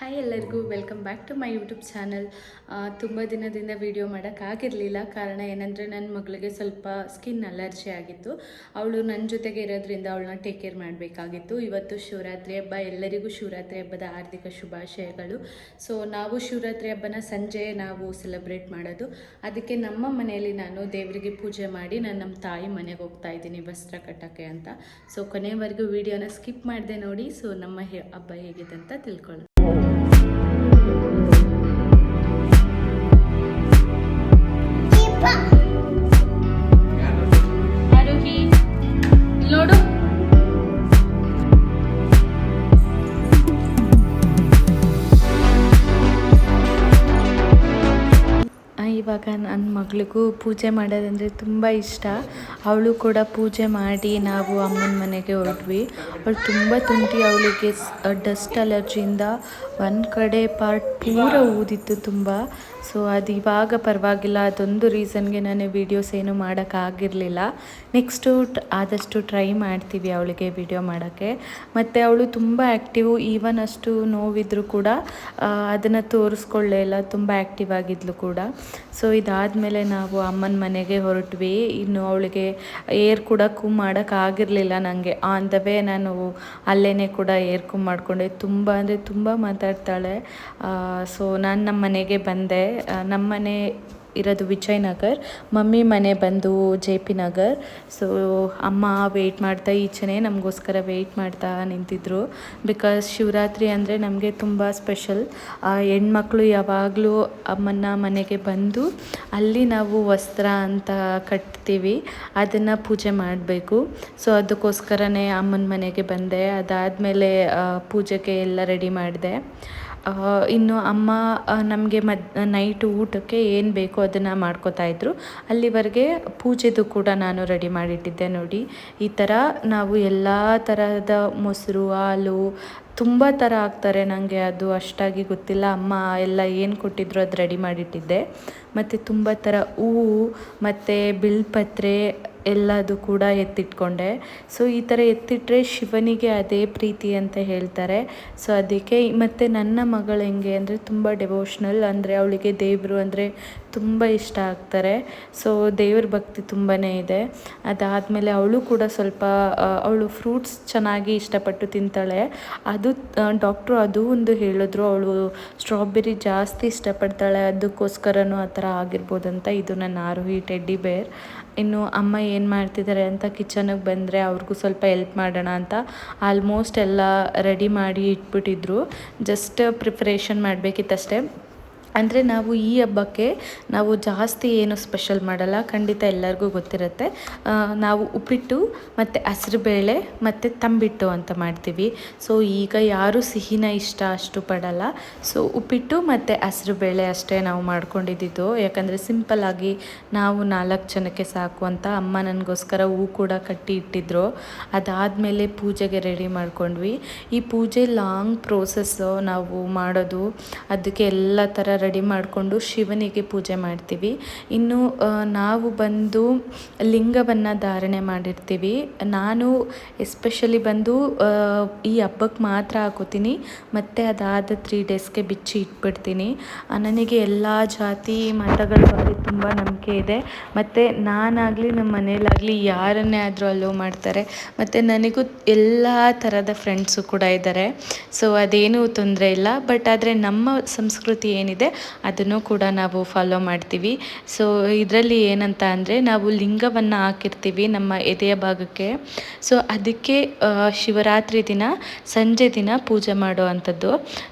Hi ಎಲ್ಲರಿಗೂ welcome back to my YouTube channel. ತುಂಬ ದಿನದಿಂದ ವಿಡಿಯೋ ಮಾಡೋಕ್ಕಾಗಿರಲಿಲ್ಲ. ಕಾರಣ ಏನಂದರೆ ನನ್ನ ಮಗಳಿಗೆ ಸ್ವಲ್ಪ ಸ್ಕಿನ್ ಅಲರ್ಜಿ ಆಗಿತ್ತು. ಅವಳು ನನ್ನ ಜೊತೆಗೆ ಇರೋದ್ರಿಂದ ಅವಳನ್ನ ಟೇಕ್ ಕೇರ್ ಮಾಡಬೇಕಾಗಿತ್ತು. ಇವತ್ತು ಶಿವರಾತ್ರಿ ಹಬ್ಬ, ಎಲ್ಲರಿಗೂ ಶಿವರಾತ್ರಿ ಹಬ್ಬದ ಹಾರ್ದಿಕ ಶುಭಾಶಯಗಳು. ಸೊ ನಾವು ಶಿವರಾತ್ರಿ ಹಬ್ಬನ ಸಂಜೆ ನಾವು ಸೆಲೆಬ್ರೇಟ್ ಮಾಡೋದು. ಅದಕ್ಕೆ ನಮ್ಮ ಮನೆಯಲ್ಲಿ ನಾನು ದೇವರಿಗೆ ಪೂಜೆ ಮಾಡಿ ನಾನು ನಮ್ಮ ತಾಯಿ ಮನೆಗೆ ಹೋಗ್ತಾ ಇದ್ದೀನಿ ವಸ್ತ್ರ ಕಟ್ಟೋಕ್ಕೆ ಅಂತ. ಸೊ ಕೊನೆಯವರೆಗೂ ವಿಡಿಯೋನ ಸ್ಕಿಪ್ ಮಾಡಿದೆ ನೋಡಿ. ಸೊ ನಮ್ಮ ಹಬ್ಬ ಹೇಗಿದೆ ಅಂತ ತಿಳ್ಕೊಳ್ಳೋಣ. ನೋಡು, ಇವಾಗ ನನ್ನ ಮಗಳಿಗೂ ಪೂಜೆ ಮಾಡೋದಂದರೆ ತುಂಬ ಇಷ್ಟ. ಅವಳು ಕೂಡ ಪೂಜೆ ಮಾಡಿ ನಾವು ಅಮ್ಮನ ಮನೆಗೆ ಹೊರಟ್ವಿ. ಅವಳು ತುಂಬ ತುಂಟಿ, ಅವಳಿಗೆ ಡಸ್ಟ್ ಅಲರ್ಜಿಯಿಂದ ಒಂದು ಕಡೆ ಪಾರ್ಟ್ ಪೂರ ಊದಿತ್ತು ತುಂಬ. ಸೊ ಅದು ಇವಾಗ ಪರವಾಗಿಲ್ಲ. ಅದೊಂದು ರೀಸನ್ಗೆ ನಾನು ವೀಡಿಯೋಸ್ ಏನು ಮಾಡೋಕ್ಕಾಗಿರಲಿಲ್ಲ. ನೆಕ್ಸ್ಟು ಆದಷ್ಟು ಟ್ರೈ ಮಾಡ್ತೀವಿ ಅವಳಿಗೆ ವಿಡಿಯೋ ಮಾಡೋಕ್ಕೆ. ಮತ್ತು ಅವಳು ತುಂಬ ಆ್ಯಕ್ಟಿವ್, ಈವನ್ ಅಷ್ಟು ನೋವಿದ್ರೂ ಕೂಡ ಅದನ್ನು ತೋರಿಸ್ಕೊಳ್ಳೇ ಇಲ್ಲ, ತುಂಬ ಆ್ಯಕ್ಟಿವ್ ಆಗಿದ್ಲು ಕೂಡ. ಸೊ ಇದಾದಮೇಲೆ ನಾವು ಅಮ್ಮನ ಮನೆಗೆ ಹೊರಟ್ವಿ. ಇನ್ನು ಅವಳಿಗೆ ಏರ್ ಕೂಡ ಮಾಡೋಕ್ಕಾಗಿರಲಿಲ್ಲ ನನಗೆ. ಆನ್ ದ ವೇ ನಾನು ಅಲ್ಲೇ ಕೂಡ ಏರ್ ಮಾಡಿಕೊಂಡೆ. ತುಂಬ ಅಂದರೆ ತುಂಬ ಮಾತಾಡ್ತಾಳೆ. ಸೊ ನಾನು ನಮ್ಮ ಮನೆಗೆ ಬಂದೆ. ನಮ್ಮನೆ ಇರೋದು ವಿಜಯನಗರ್, ಮಮ್ಮಿ ಮನೆ ಬಂದು ಜೆ ಪಿ ನಗರ್. ಸೊ ಅಮ್ಮ ವೆಯ್ಟ್ ಮಾಡ್ತಾ ಈಚೆನೇ ನಮಗೋಸ್ಕರ ವೆಯ್ಟ್ ಮಾಡ್ತಾ ನಿಂತಿದ್ರು. ಬಿಕಾಸ್ ಶಿವರಾತ್ರಿ ಅಂದರೆ ನಮಗೆ ತುಂಬ ಸ್ಪೆಷಲ್. ಹೆಣ್ಮಕ್ಳು ಯಾವಾಗಲೂ ಅಮ್ಮನ ಮನೆಗೆ ಬಂದು ಅಲ್ಲಿ ನಾವು ವಸ್ತ್ರ ಅಂತ ಕಟ್ತೀವಿ, ಅದನ್ನು ಪೂಜೆ ಮಾಡಬೇಕು. ಸೊ ಅದಕ್ಕೋಸ್ಕರನೇ ಅಮ್ಮನ ಮನೆಗೆ ಬಂದೆ. ಅದಾದಮೇಲೆ ಪೂಜೆಗೆ ಎಲ್ಲ ರೆಡಿ ಮಾಡಿದೆ. ಇನ್ನು ಅಮ್ಮ ನಮಗೆ ನೈಟು ಊಟಕ್ಕೆ ಏನು ಬೇಕೋ ಅದನ್ನು ಮಾಡ್ಕೋತಾಯಿದ್ರು. ಅಲ್ಲಿವರೆಗೆ ಪೂಜೆದು ಕೂಡ ನಾನು ರೆಡಿ ಮಾಡಿಟ್ಟಿದ್ದೆ ನೋಡಿ. ಈ ಥರ ನಾವು ಎಲ್ಲ ತರಹದ ಮೊಸರು, ಹಾಲು, ತುಂಬ ಥರ ಹಾಕ್ತಾರೆ. ನನಗೆ ಅದು ಅಷ್ಟಾಗಿ ಗೊತ್ತಿಲ್ಲ. ಅಮ್ಮ ಎಲ್ಲ ಏನು ಕೊಟ್ಟಿದ್ರು ಅದು ರೆಡಿ ಮಾಡಿಟ್ಟಿದ್ದೆ. ಮತ್ತು ತುಂಬ ಥರ ಹೂವು ಮತ್ತು ಬಿಲ್ಪತ್ರೆ ಎಲ್ಲದು ಕೂಡ ಎತ್ತಿಟ್ಕೊಂಡೆ. ಸೊ ಈ ಥರ ಎತ್ತಿಟ್ರೆ ಶಿವನಿಗೆ ಅದೇ ಪ್ರೀತಿ ಅಂತ ಹೇಳ್ತಾರೆ. ಸೊ ಅದಕ್ಕೆ. ಮತ್ತು ನನ್ನ ಮಗಳು ಹೆಂಗೆ ಅಂದರೆ ತುಂಬ ಡೆವೋಷ್ನಲ್, ಅಂದರೆ ಅವಳಿಗೆ ದೇವರು ಅಂದರೆ ತುಂಬ ಇಷ್ಟ ಆಗ್ತಾರೆ. ಸೊ ದೇವ್ರ ಭಕ್ತಿ ತುಂಬಾ ಇದೆ. ಅದಾದಮೇಲೆ ಅವಳು ಕೂಡ ಸ್ವಲ್ಪ ಅವಳು ಫ್ರೂಟ್ಸ್ ಚೆನ್ನಾಗಿ ಇಷ್ಟಪಟ್ಟು ತಿಂತಾಳೆ. ಅದು ಡಾಕ್ಟ್ರು ಅದು ಒಂದು ಹೇಳಿದ್ರು, ಅವಳು ಸ್ಟ್ರಾಬೆರಿ ಜಾಸ್ತಿ ಇಷ್ಟಪಡ್ತಾಳೆ, ಅದಕ್ಕೋಸ್ಕರನೂ ಆ ಥರ ಆಗಿರ್ಬೋದಂತ. ಇದು ನನ್ನ ಆರೋಹಿ ಟೆಡ್ಡಿ ಬೇರ್. ಇನ್ನು ಅಮ್ಮ ಏನು ಮಾಡ್ತಿದ್ದಾರೆ ಅಂತ ಕಿಚನಿಗೆ ಬಂದರೆ ಅವ್ರಿಗೂ ಸ್ವಲ್ಪ ಹೆಲ್ಪ್ ಮಾಡೋಣ ಅಂತ ಆಲ್ಮೋಸ್ಟ್ ಎಲ್ಲ ರೆಡಿ ಮಾಡಿ ಇಟ್ಬಿಟ್ಟಿದ್ರು. Just preparation ಮಾಡಬೇಕಿತ್ತಷ್ಟೇ. ಅಂದರೆ ನಾವು ಈ ಹಬ್ಬಕ್ಕೆ ನಾವು ಜಾಸ್ತಿ ಏನು ಸ್ಪೆಷಲ್ ಮಾಡಲ್ಲ, ಖಂಡಿತ ಎಲ್ಲರಿಗೂ ಗೊತ್ತಿರುತ್ತೆ. ನಾವು ಉಪ್ಪಿಟ್ಟು ಮತ್ತು ಹೆಸ್ರುಬೇಳೆ ಮತ್ತು ತಂಬಿಟ್ಟು ಅಂತ ಮಾಡ್ತೀವಿ. ಸೊ ಈಗ ಯಾರೂ ಸಿಹಿನ ಅಷ್ಟು ಪಡಲ್ಲ. ಸೊ ಉಪ್ಪಿಟ್ಟು ಮತ್ತು ಹೆಸ್ರುಬೇಳೆ ಅಷ್ಟೇ ನಾವು ಮಾಡ್ಕೊಂಡಿದ್ದು. ಯಾಕಂದರೆ ಸಿಂಪಲ್ಲಾಗಿ ನಾವು 4 ಜನಕ್ಕೆ ಸಾಕು ಅಂತ ಅಮ್ಮ ನನಗೋಸ್ಕರ ಹೂ ಕೂಡ ಕಟ್ಟಿ ಇಟ್ಟಿದ್ರು. ಅದಾದಮೇಲೆ ಪೂಜೆಗೆ ರೆಡಿ ಮಾಡ್ಕೊಂಡ್ವಿ. ಈ ಪೂಜೆ ಲಾಂಗ್ ಪ್ರೋಸೆಸ್ಸು ನಾವು ಮಾಡೋದು. ಅದಕ್ಕೆ ಎಲ್ಲ ಥರ ರೆಡಿ ಮಾಡಿಕೊಂಡು ಶಿವನಿಗೆ ಪೂಜೆ ಮಾಡ್ತೀವಿ. ಇನ್ನು ನಾವು ಬಂದು ಲಿಂಗವನ್ನು ಧಾರಣೆ ಮಾಡಿರ್ತೀವಿ. ನಾನು ಎಸ್ಪೆಷಲಿ ಬಂದು ಈ ಹಬ್ಬಕ್ಕೆ ಮಾತ್ರ ಹಾಕೋತೀನಿ, ಮತ್ತು ಅದಾದ 3 ಡೇಸ್ಗೆ ಬಿಚ್ಚಿ ಇಟ್ಬಿಡ್ತೀನಿ. ನನಗೆ ಎಲ್ಲ ಜಾತಿ ಮತಗಳ ಬಗ್ಗೆ ತುಂಬ ನಂಬಿಕೆ ಇದೆ. ಮತ್ತು ನಾನಾಗಲಿ ನಮ್ಮ ಮನೇಲಾಗಲಿ ಯಾರನ್ನೇ ಆದರೂ ಅಲೋ ಮಾಡ್ತಾರೆ. ಮತ್ತು ನನಗೂ ಎಲ್ಲ ಥರದ ಫ್ರೆಂಡ್ಸು ಕೂಡ ಇದ್ದಾರೆ. ಸೊ ಅದೇನೂ ತೊಂದರೆ ಇಲ್ಲ. ಬಟ್ ಆದರೆ ನಮ್ಮ ಸಂಸ್ಕೃತಿ ಏನಿದೆ ಅದನ್ನು ಕೂಡ ನಾವು ಫಾಲೋ ಮಾಡ್ತೀವಿ. ಸೊ ಇದರಲ್ಲಿ ಏನಂತ ಅಂದರೆ ನಾವು ಲಿಂಗವನ್ನು ಹಾಕಿರ್ತೀವಿ ನಮ್ಮ ಎದೆಯ ಭಾಗಕ್ಕೆ. ಸೊ ಅದಕ್ಕೆ ಶಿವರಾತ್ರಿ ದಿನ ಸಂಜೆ ದಿನ ಪೂಜೆ ಮಾಡೋ ಅಂಥದ್ದು.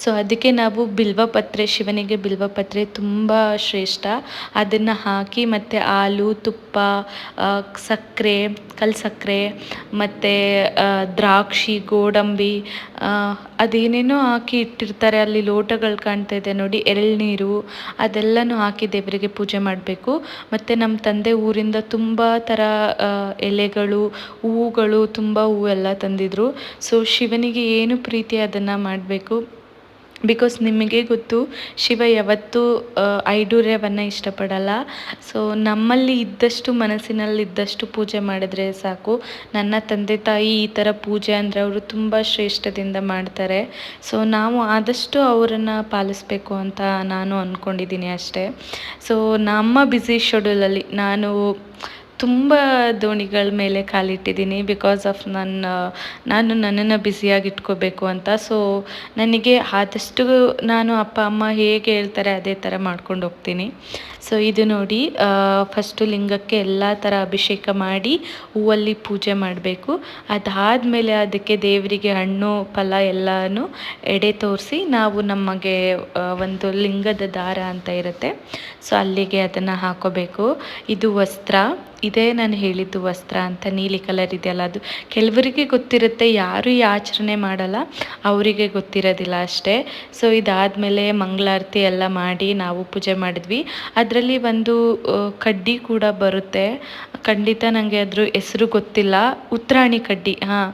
ಸೊ ಅದಕ್ಕೆ ನಾವು ಬಿಲ್ವಪತ್ರೆ, ಶಿವನಿಗೆ ಬಿಲ್ವಪತ್ರೆ ತುಂಬ ಶ್ರೇಷ್ಠ. ಅದನ್ನು ಹಾಕಿ ಮತ್ತು ಹಾಲು, ತುಪ್ಪ, ಸಕ್ಕರೆ, ಕಲ್ಸಕ್ಕರೆ ಮತ್ತು ದ್ರಾಕ್ಷಿ, ಗೋಡಂಬಿ, ಅದೇನೇನೋ ಹಾಕಿ ಇಟ್ಟಿರ್ತಾರೆ. ಅಲ್ಲಿ ಲೋಟಗಳು ಕಾಣ್ತಾ ಇದೆ ನೋಡಿ, ಎಳ್ನೀರು, ಅದೆಲ್ಲನೂ ಹಾಕಿ ದೇವರಿಗೆ ಪೂಜೆ ಮಾಡಬೇಕು. ಮತ್ತು ನಮ್ಮ ತಂದೆ ಊರಿಂದ ತುಂಬ ಥರ ಎಲೆಗಳು, ಹೂವುಗಳು, ತುಂಬ ಹೂವೆಲ್ಲ ತಂದಿದ್ರು. ಸೊ ಶಿವನಿಗೆ ಏನು ಪ್ರೀತಿ ಅದನ್ನು ಮಾಡಬೇಕು. ಬಿಕಾಸ್ ನಿಮಗೆ ಗೊತ್ತು ಶಿವ ಯಾವತ್ತೂ ಐಡೂರ್ಯವನ್ನು ಇಷ್ಟಪಡಲ್ಲ. ಸೊ ನಮ್ಮಲ್ಲಿ ಇದ್ದಷ್ಟು ಮನಸ್ಸಿನಲ್ಲಿದ್ದಷ್ಟು ಪೂಜೆ ಮಾಡಿದ್ರೆ ಸಾಕು. ನನ್ನ ತಂದೆ ತಾಯಿ ಈ ಥರ ಪೂಜೆ ಅಂದರೆ ಅವರು ತುಂಬ ಶ್ರೇಷ್ಠದಿಂದ ಮಾಡ್ತಾರೆ. ಸೊ ನಾವು ಆದಷ್ಟು ಅವರನ್ನು ಪಾಲಿಸಬೇಕು ಅಂತ ನಾನು ಅಂದ್ಕೊಂಡಿದ್ದೀನಿ ಅಷ್ಟೇ. ಸೊ ನಮ್ಮ ಬ್ಯುಸಿ ಶೆಡ್ಯೂಲಲ್ಲಿ ನಾನು ತುಂಬ ದೋಣಿಗಳ ಮೇಲೆ ಕಾಲಿಟ್ಟಿದ್ದೀನಿ ಬಿಕಾಸ್ ಆಫ್ ನಾನು ನನ್ನನ್ನು ಬ್ಯುಸಿಯಾಗಿ ಇಟ್ಕೋಬೇಕು ಅಂತ. ಸೊ ನನಗೆ ಆದಷ್ಟು ನಾನು ಅಪ್ಪ ಅಮ್ಮ ಹೇಗೆ ಹೇಳ್ತಾರೆ ಅದೇ ಥರ ಮಾಡ್ಕೊಂಡು ಹೋಗ್ತೀನಿ. ಸೊ ಇದು ನೋಡಿ, ಫಸ್ಟು ಲಿಂಗಕ್ಕೆ ಎಲ್ಲ ಥರ ಅಭಿಷೇಕ ಮಾಡಿ ಹೂವಲ್ಲಿ ಪೂಜೆ ಮಾಡಬೇಕು. ಅದಾದಮೇಲೆ ಅದಕ್ಕೆ ದೇವರಿಗೆ ಹಣ್ಣು ಫಲ ಎಲ್ಲನೂ ಎಡೆ ತೋರಿಸಿ ನಾವು ನಮಗೆ ಒಂದು ಲಿಂಗದ ದಾರ ಅಂತ ಇರುತ್ತೆ, ಸೊ ಅಲ್ಲಿಗೆ ಅದನ್ನು ಹಾಕೋಬೇಕು. ಇದು ವಸ್ತ್ರ, ಇದೇ ನಾನು ಹೇಳಿದ್ದು ವಸ್ತ್ರ ಅಂತ, ನೀಲಿ ಕಲರ್ ಇದೆಯಲ್ಲ ಅದು. ಕೆಲವರಿಗೆ ಗೊತ್ತಿರುತ್ತೆ, ಯಾರು ಈ ಆಚರಣೆ ಮಾಡಲ್ಲ ಅವರಿಗೆ ಗೊತ್ತಿರೋದಿಲ್ಲ ಅಷ್ಟೇ. ಸೊ ಇದಾದಮೇಲೆ ಮಂಗಳಾರತಿ ಎಲ್ಲ ಮಾಡಿ ನಾವು ಪೂಜೆ ಮಾಡಿದ್ವಿ. ಅದರಲ್ಲಿ ಒಂದು ಕಡ್ಡಿ ಕೂಡ ಬರುತ್ತೆ, ಖಂಡಿತ ನನಗೆ ಅದ್ರ ಹೆಸರು ಗೊತ್ತಿಲ್ಲ, ಉತ್ತರಾಣಿ ಕಡ್ಡಿ. ಹಾಂ,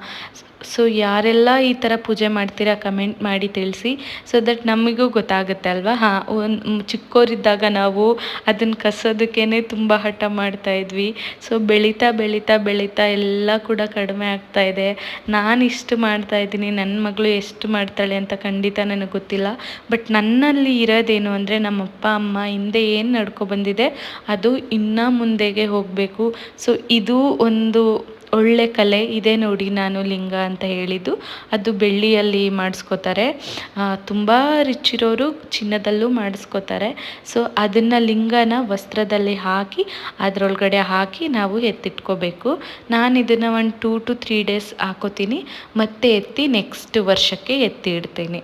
ಸೊ ಯಾರೆಲ್ಲ ಈ ಥರ ಪೂಜೆ ಮಾಡ್ತೀರಾ ಕಮೆಂಟ್ ಮಾಡಿ ತಿಳಿಸಿ, ಸೊ ದಟ್ ನಮಗೂ ಗೊತ್ತಾಗುತ್ತೆ ಅಲ್ವಾ. ಹಾಂ, ಚಿಕ್ಕವರಿದ್ದಾಗ ನಾವು ಅದನ್ನು ಕಸೋದಕ್ಕೇ ತುಂಬ ಹಠ ಮಾಡ್ತಾಯಿದ್ವಿ. ಸೊ ಬೆಳೀತಾ ಬೆಳೀತಾ ಬೆಳೀತಾ ಎಲ್ಲ ಕೂಡ ಕಡಿಮೆ ಆಗ್ತಾಯಿದೆ. ನಾನು ಇಷ್ಟು ಮಾಡ್ತಾಯಿದ್ದೀನಿ, ನನ್ನ ಮಗಳು ಎಷ್ಟು ಮಾಡ್ತಾಳೆ ಅಂತ ಖಂಡಿತ ನನಗೆ ಗೊತ್ತಿಲ್ಲ. ಬಟ್ ನನ್ನಲ್ಲಿ ಇರೋದೇನು ಅಂದರೆ ನಮ್ಮ ಅಪ್ಪ ಅಮ್ಮ ಹಿಂದೆ ಏನು ನಡ್ಕೊ ಬಂದಿದೆ ಅದು ಇನ್ನೂ ಮುಂದೆಗೆ ಹೋಗಬೇಕು. ಸೊ ಇದು ಒಂದು ಒಳ್ಳೆ ಕಲೆ ಇದೆ ನೋಡಿ. ನಾನು ಲಿಂಗ ಅಂತ ಹೇಳಿದ್ದು ಅದು ಬೆಳ್ಳಿಯಲ್ಲಿ ಮಾಡಿಸ್ಕೋತಾರೆ, ತುಂಬ ರಿಚ್ ಇರೋರು ಚಿನ್ನದಲ್ಲೂ ಮಾಡಿಸ್ಕೋತಾರೆ. ಸೊ ಅದನ್ನು ಲಿಂಗನ ವಸ್ತ್ರದಲ್ಲಿ ಹಾಕಿ ಅದರೊಳಗಡೆ ಹಾಕಿ ನಾವು ಎತ್ತಿಟ್ಕೋಬೇಕು. ನಾನು ಇದನ್ನು ಒಂದು 2 to 3 days ಹಾಕೋತೀನಿ, ಮತ್ತೆ ಎತ್ತಿ ನೆಕ್ಸ್ಟ್ ವರ್ಷಕ್ಕೆ ಎತ್ತಿ ಇಡ್ತೀನಿ.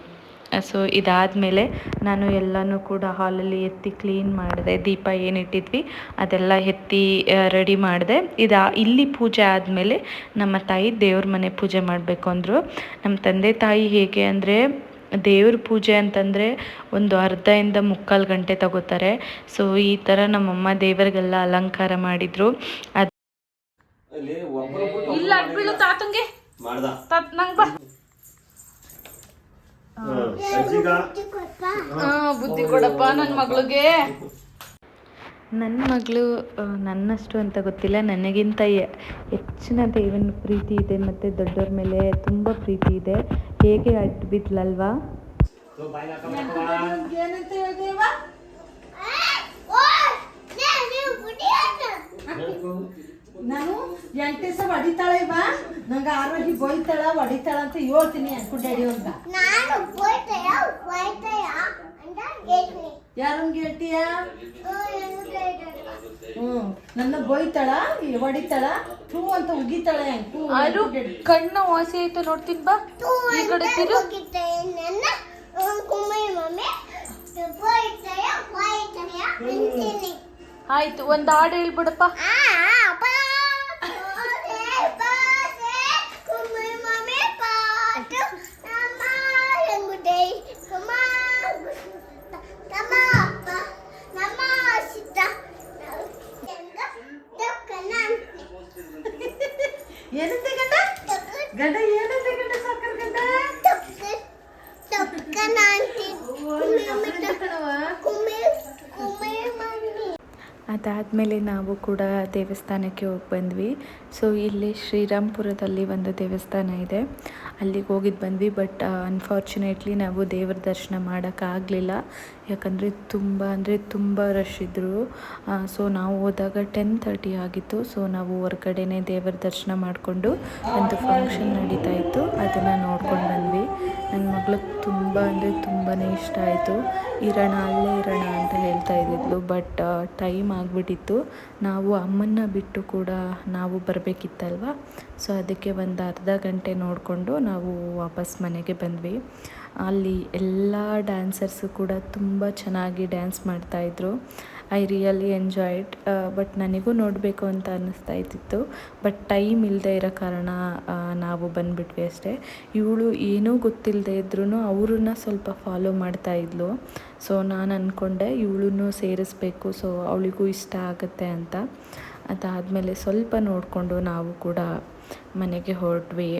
ಸೊ ಇದಾದಮೇಲೆ ನಾನು ಎಲ್ಲನೂ ಕೂಡ ಹಾಲಲ್ಲಿ ಎತ್ತಿ ಕ್ಲೀನ್ ಮಾಡಿದೆ. ದೀಪ ಏನಿಟ್ಟಿದ್ವಿ ಅದೆಲ್ಲ ಎತ್ತಿ ರೆಡಿ ಮಾಡಿದೆ. ಇಲ್ಲಿ ಪೂಜೆ ಆದಮೇಲೆ ನಮ್ಮ ತಾಯಿ ದೇವ್ರ ಮನೆ ಪೂಜೆ ಮಾಡಬೇಕು ಅಂದರು. ನಮ್ಮ ತಂದೆ ತಾಯಿ ಹೇಗೆ ಅಂದರೆ, ದೇವ್ರ ಪೂಜೆ ಅಂತಂದರೆ ಒಂದು ಅರ್ಧದಿಂದ 3/4 ಗಂಟೆ ತಗೋತಾರೆ. ಸೊ ಈ ಥರ ನಮ್ಮಮ್ಮ ದೇವರಿಗೆಲ್ಲ ಅಲಂಕಾರ ಮಾಡಿದರು. ಅದು ಇಲ್ಲ ಬುದ್ಧಿ ಕೊಡಪ್ಪ ನನ್ನ ಮಗಳಿಗೆ. ನನ್ನ ಮಗಳು ನನ್ನಷ್ಟು ಅಂತ ಗೊತ್ತಿಲ್ಲ, ನನಗಿಂತ ಹೆಚ್ಚಿನ ದೇವನ ಪ್ರೀತಿ ಇದೆ ಮತ್ತು ದೊಡ್ಡವ್ರ ಮೇಲೆ ತುಂಬ ಪ್ರೀತಿ ಇದೆ. ಹೇಗೆ ಅಡ್ಬಿದ್ಲಲ್ವಾ. ನಾನು 8 ದಿವಸ ಹೊಡಿತಾಳೆ ಬಾ, ನಂಗೆ ಆರೋಗ್ಯ ಬೈತಾಳ ಹೊಡಿತಾಳ ಅಂತ ಹೇಳ್ತೀನಿ ಅನ್ಕೊಂಡೇಡಿ ಅಂತ. ಯಾರಂಗ ಹೇಳ್ತೀಯ? ನನ್ನ ಬೈತಾಳ ಹೊಡಿತಾಳ ಹೂ ಅಂತ ಉಗಿತಾಳೆ. ಕಣ್ಣು ವಾಸಿ ಆಯ್ತು ನೋಡ್ತೀನಿ ಬಾ ಈ ಕಡೆ ಆಯ್ತು. ಒಂದು ಹಾಡು ಹೇಳ್ಬಿಡಪ್ಪ. ಏನಂತೆ ಗಂಡ ಗಂಡ ಏನಂತೆ ಗಂಡ ಸಾಕರ್ ಗಂಡ ಅದಾದಮೇಲೆ ನಾವು ಕೂಡ ದೇವಸ್ಥಾನಕ್ಕೆ ಹೋಗಿ ಬಂದ್ವಿ. ಸೊ ಇಲ್ಲಿ ಶ್ರೀರಾಮ್ಪುರದಲ್ಲಿ ಒಂದು ದೇವಸ್ಥಾನ ಇದೆ, ಅಲ್ಲಿಗೆ ಹೋಗಿದ್ದು ಬಂದ್ವಿ. ಬಟ್ ಅನ್ಫಾರ್ಚುನೇಟ್ಲಿ ನಾವು ದೇವ್ರ ದರ್ಶನ ಮಾಡೋಕ್ಕಾಗಲಿಲ್ಲ, ಯಾಕಂದರೆ ತುಂಬ ರಶ್ ಇದ್ದರು. ಸೊ ನಾವು ಹೋದಾಗ 10:30 ಆಗಿತ್ತು. ಸೊ ನಾವು ಹೊರಗಡೆನೇ ದೇವರ ದರ್ಶನ ಮಾಡಿಕೊಂಡು ಒಂದು ಫಂಕ್ಷನ್ ನಡೀತಾ ಇತ್ತು, ಅದನ್ನು ನೋಡ್ಕೊಂಡು ಬಂದ್ವಿ. ನನ್ನ ಮಗಳಿಗೆ ತುಂಬಾ ಇಷ್ಟ ಆಯಿತು. ಅಲ್ಲೇ ಇರೋಣ ಅಂತ ಹೇಳ್ತಾ ಇದ್ದಿದ್ಲು. ಬಟ್ ಟೈಮ್ ಆಗಿಬಿಟ್ಟಿತ್ತು, ನಾವು ಅಮ್ಮನ್ನ ಬಿಟ್ಟು ಕೂಡ ನಾವು ಬರಬೇಕಿತ್ತಲ್ವ. ಸೊ ಅದಕ್ಕೆ ಒಂದು ಅರ್ಧ ಗಂಟೆ ನೋಡಿಕೊಂಡು ನಾವು ವಾಪಸ್ ಮನೆಗೆ ಬಂದ್ವಿ. ಅಲ್ಲಿ ಎಲ್ಲ ಡ್ಯಾನ್ಸರ್ಸು ಕೂಡ ತುಂಬ ಚೆನ್ನಾಗಿ ಡ್ಯಾನ್ಸ್ ಮಾಡ್ತಾಯಿದ್ರು. I really enjoyed. ಬಟ್ ನನಗೂ ನೋಡಬೇಕು ಅಂತ ಅನ್ನಿಸ್ತಾ ಇದ್ದಿತ್ತು, ಬಟ್ ಟೈಮ್ ಇಲ್ಲದೆ ಇರೋ ಕಾರಣ ನಾವು ಬಂದುಬಿಟ್ವಿ ಅಷ್ಟೇ. ಇವಳು ಏನೂ ಗೊತ್ತಿಲ್ಲದೆ ಇದ್ರೂ ಅವ್ರನ್ನ ಸ್ವಲ್ಪ ಫಾಲೋ ಮಾಡ್ತಾಯಿದ್ಲು. ಸೊ ನಾನು ಅಂದ್ಕೊಂಡೆ ಇವಳನ್ನು ಸೇರಿಸ್ಬೇಕು, ಸೊ ಅವಳಿಗೂ ಇಷ್ಟ ಆಗುತ್ತೆ ಅಂತ. ಅದಾದಮೇಲೆ ಸ್ವಲ್ಪ ನೋಡಿಕೊಂಡು ನಾವು ಕೂಡ ಮನೆಗೆ ಹೊರಟ್ವಿ.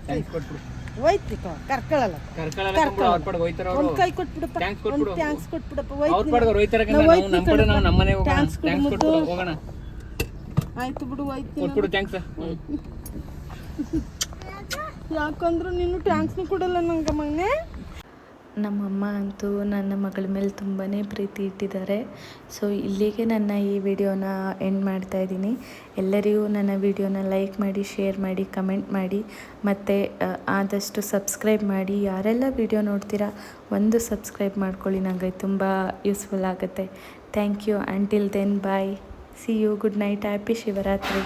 ಥ್ಯಾಂಕ್ಸ್ ಕೊಟ್ಬಿಡು. ಹೋಯ್ತಿ ಕರ್ಕೊಳ್ಳಲ್ಲ ಕರ್ಕೊಳ್ಳಲ್ಲ ಕಂಬ್ಳು, ಅವ್ರ ಪಾಡ್ಗೆ ಹೋಯ್ತಾರ ಅವರು. ಒಂದು ಕೈ ಕೊಟ್ಬಿಡಪ್ಪ, ಥ್ಯಾಂಕ್ಸ್ ಒಂದು ಕೊಟ್ಬಿಡು. ಥ್ಯಾಂಕ್ಸ್ ಕೊಟ್ಬಿಡಪ್ಪ. ಅವ್ರ ಹೋಯ್ತೀನಿ ಪಾಡ್ಗೆ ಅವ್ರು ಹೋಯ್ತಾರ ಕಣ, ನಾವು ನಮ್ಮ ಪಾಡ್ಗೆ ನಾವು ನಮ್ಮನೆ ಹೋಗೋಣ. ಥ್ಯಾಂಕ್ಸ್ ಕೊಡು ಥ್ಯಾಂಕ್ಸ್ ಮುದ್ದು. ಕೊಟ್ಬಿಡು, ಹೋಗೋಣ. ಆಯ್ತು ಬಿಡು, ಹೋಯ್ತೀನಿ. ಕೊಟ್ಬಿಡು ಥ್ಯಾಂಕ್ಸ್. ಯಾಕಂದ್ರೆ ನೀನು ಟ್ಯಾಂಕ್ಸ್ನು ಕೊಡಲ್ಲ ನಂಗೆ ಮಗನೇ. ನಮ್ಮಮ್ಮ ಅಂತೂ ನನ್ನ ಮಗಳ ಮೇಲೆ ತುಂಬಾ ಪ್ರೀತಿ ಇಟ್ಟಿದ್ದಾರೆ. ಸೊ ಇಲ್ಲಿಗೆ ನನ್ನ ಈ ವಿಡಿಯೋನ ಎಂಡ್ ಮಾಡ್ತಾ ಇದ್ದೀನಿ. ಎಲ್ಲರಿಗೂ ನನ್ನ ವಿಡಿಯೋನ ಲೈಕ್ ಮಾಡಿ, ಶೇರ್ ಮಾಡಿ, ಕಮೆಂಟ್ ಮಾಡಿ, ಮತ್ತು ಆದಷ್ಟು ಸಬ್ಸ್ಕ್ರೈಬ್ ಮಾಡಿ. ಯಾರೆಲ್ಲ ವಿಡಿಯೋ ನೋಡ್ತೀರಾ ಒಂದು ಸಬ್ಸ್ಕ್ರೈಬ್ ಮಾಡ್ಕೊಳ್ಳಿ, ನನಗೆ ತುಂಬ ಯೂಸ್ಫುಲ್ ಆಗುತ್ತೆ. Thank you. Until then bye, see you, good night, happy Shivaratri.